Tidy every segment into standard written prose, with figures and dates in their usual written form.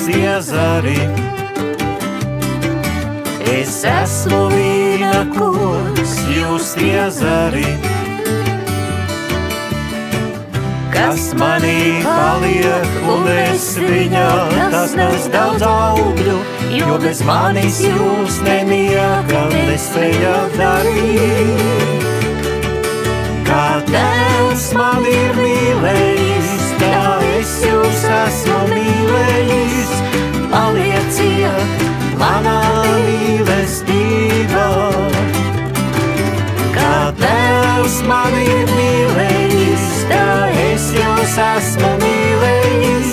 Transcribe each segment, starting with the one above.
tie zari. Es esmu vīna koks, jūs tie zari. Kas manī paliek, un es viņā, tas nes daudz augļu, jo bez manis jūs neniekam nespējat darīt. Kā Tēvs man ir mīlējis, tā es jūs esmu mīlējis, palieciet manā mīlestībā. Kā Tēvs man ir mīlējis, tā es jūs esmu mīlējis,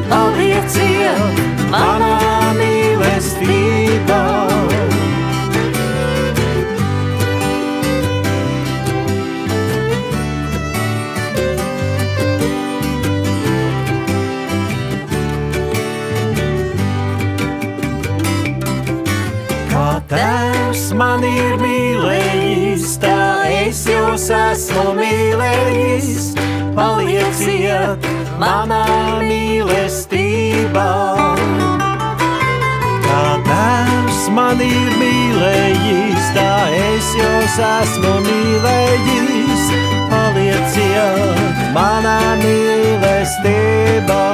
palieciet manā mīlestībā. Kā Tēvs man ir mīlējis, tā es jūs esmu mīlējis, palieciet manā mīlestībā. Kā Tēvs man ir mīlējis, tā es jūs esmu mīlējis, palieciet manā mīlestībā.